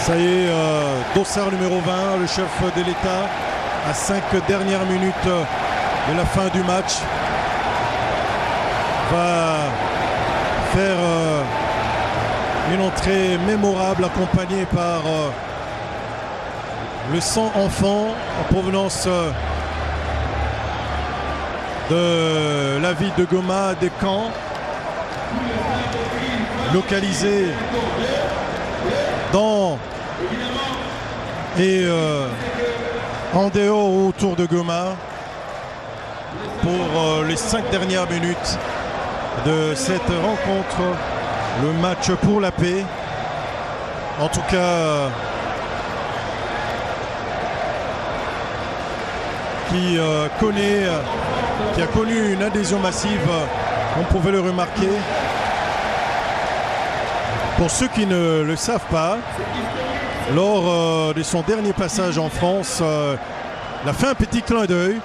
Ça y est, Dossard numéro 20, le chef de l'État, à 5 dernières minutes de la fin du match, va faire une entrée mémorable accompagnée par le 100 enfants en provenance de la ville de Goma, des camps, localisés dans et en dehors ou autour de Goma pour les 5 dernières minutes de cette rencontre, le match pour la paix. En tout cas, qui a connu une adhésion massive, on pouvait le remarquer. Pour ceux qui ne le savent pas, lors de son dernier passage en France, il a fait un petit clin d'œil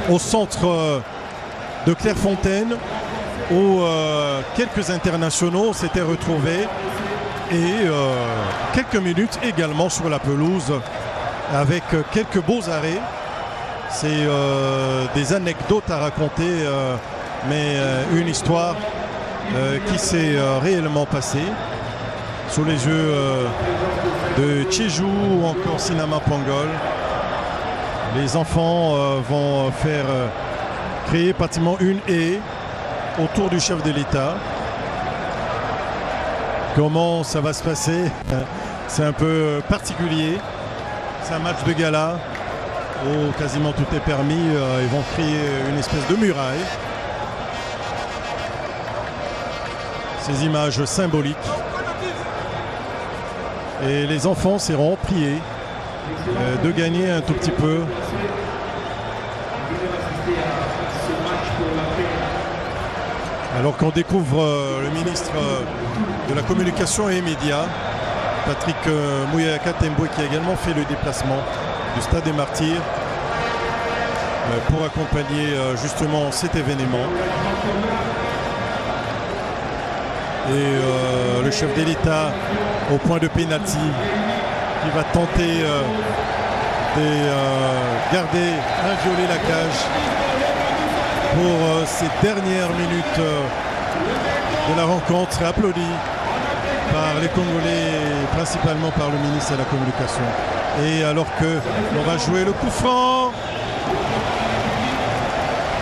au centre de Clairefontaine où quelques internationaux s'étaient retrouvés et quelques minutes également sur la pelouse avec quelques beaux arrêts. C'est des anecdotes à raconter, mais une histoire qui s'est réellement passée sous les yeux de Tchéjou ou encore Sinama Pangol. Les enfants vont faire créer pratiquement une haie autour du chef de l'État. Comment ça va se passer? C'est un peu particulier. C'est un match de gala où quasiment tout est permis. Ils vont créer une espèce de muraille. Ces images symboliques. Et les enfants seront priés de gagner un tout petit peu. Alors qu'on découvre le ministre de la Communication et des Médias, Patrick Muyaya Temboué, qui a également fait le déplacement du Stade des Martyrs pour accompagner justement cet événement. Et le chef de l'État au point de pénalty qui va tenter de garder inviolée la cage pour ces dernières minutes de la rencontre, applaudi par les Congolais, principalement par le ministre de la Communication. Et alors qu'on va jouer le coup franc,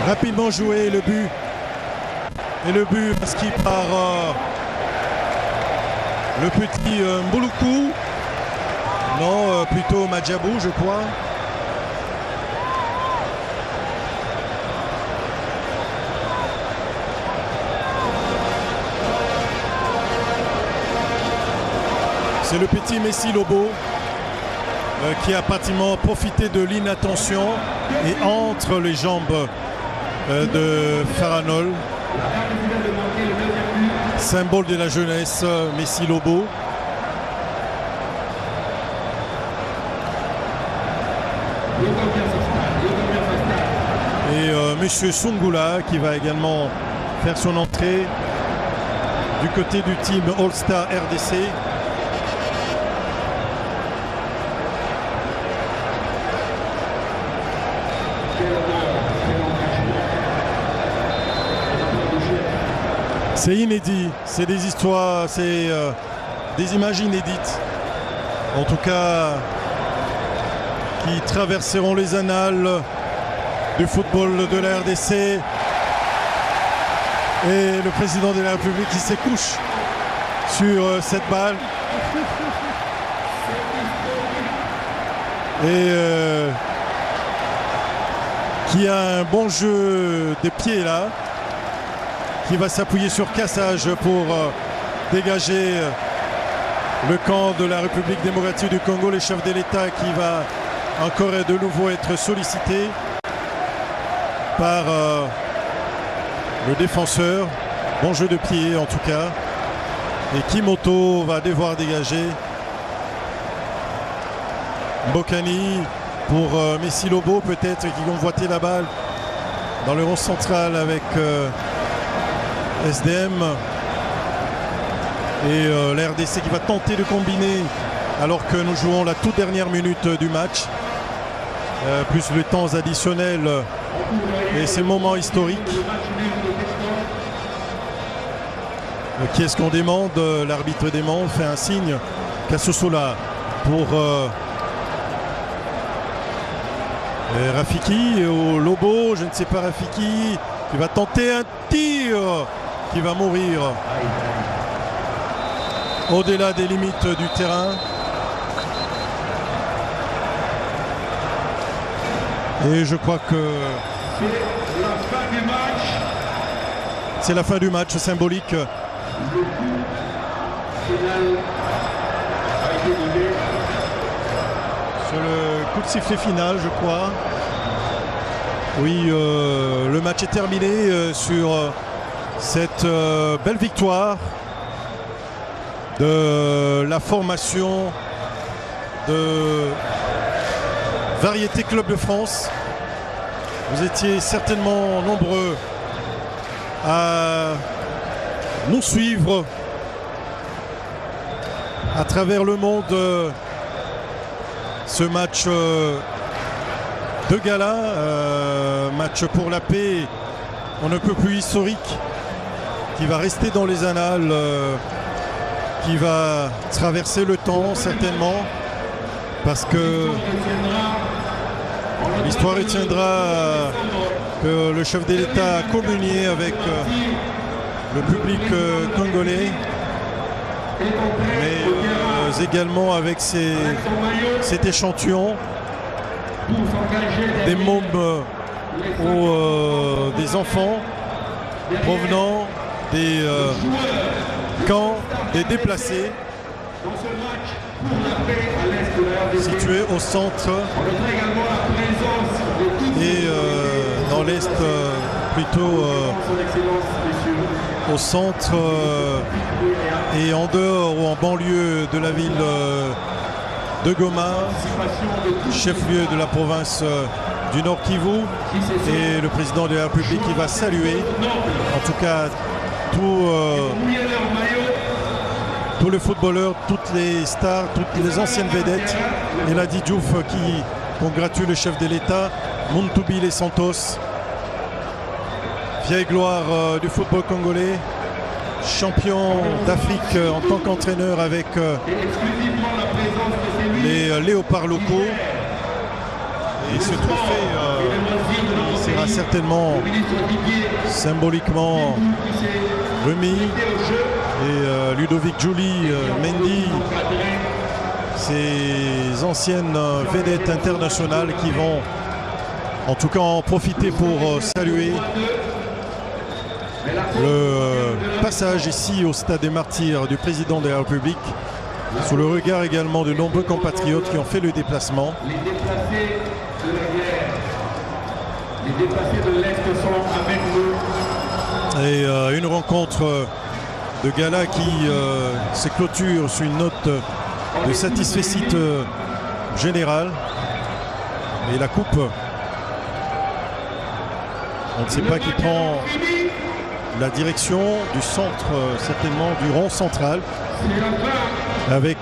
rapidement joué le but. Et le but inscrit par le petit Mbouloukou. Non, plutôt Madjabou, je crois. C'est le petit Messi Lobo qui a pratiquement profité de l'inattention et entre les jambes de Faranol. Symbole de la jeunesse, Messi Lobo. Et Monsieur Sungula qui va également faire son entrée du côté du team All-Star RDC. C'est inédit, c'est des histoires, c'est des images inédites, en tout cas qui traverseront les annales du football de la RDC. Et le président de la République qui s'écouche sur cette balle. Et qui a un bon jeu des pieds là, qui va s'appuyer sur cassage pour dégager le camp de la République démocratique du Congo, les chefs de l'État qui va encore et de nouveau être sollicité par le défenseur. Bon jeu de pied en tout cas. Et Kimoto va devoir dégager. Mbokani pour Messi Lobo peut-être qui convoitait la balle dans le rond central avec SDM. Et la RDC qui va tenter de combiner alors que nous jouons la toute dernière minute du match. Plus le temps additionnel. Et c'est le moment historique. Qui est-ce qu'on demande? L'arbitre demande, fait un signe. Kassosola pour Rafiki ou Lobo, je ne sais pas, Rafiki qui va tenter un tir qui va mourir au-delà des limites du terrain. Et je crois que c'est la fin du match symbolique. Sur le coup de sifflet final, je crois. Oui, le match est terminé sur cette belle victoire de la formation de Variété Club de France. Vous étiez certainement nombreux à nous suivre à travers le monde. Ce match de gala, match pour la paix, on ne peut plus historique, qui va rester dans les annales, qui va traverser le temps certainement, parce que l'histoire retiendra que le chef de l'État a communié avec le public congolais, mais également avec cet échantillon des mômes ou des enfants provenant des camps des déplacés situés au centre et dans l'est plutôt au centre et en dehors ou en banlieue de la ville de Goma, chef-lieu de la province du Nord Kivu, et le président de la République qui va saluer en tout cas tous les footballeurs, toutes les stars, toutes les anciennes vedettes. Et Elhadji Diouf qui congratule le chef de l'État, Mountoubi Santos, vieille gloire du football congolais, champion d'Afrique en tant qu'entraîneur avec les léopards locaux. Et ce trophée sera certainement symboliquement remis. Et Ludovic Julie, Mendy, ces anciennes vedettes internationales qui vont en tout cas en profiter pour saluer le passage ici au Stade des Martyrs du président de la République, sous le regard également de nombreux compatriotes qui ont fait le déplacement. Les déplacés de la guerre, les déplacés de l'Est sont avec nous. Et une rencontre de gala qui se clôture sur une note de satisfecit général. Et la coupe, on ne sait pas qui prend la direction du centre, certainement du rond central, avec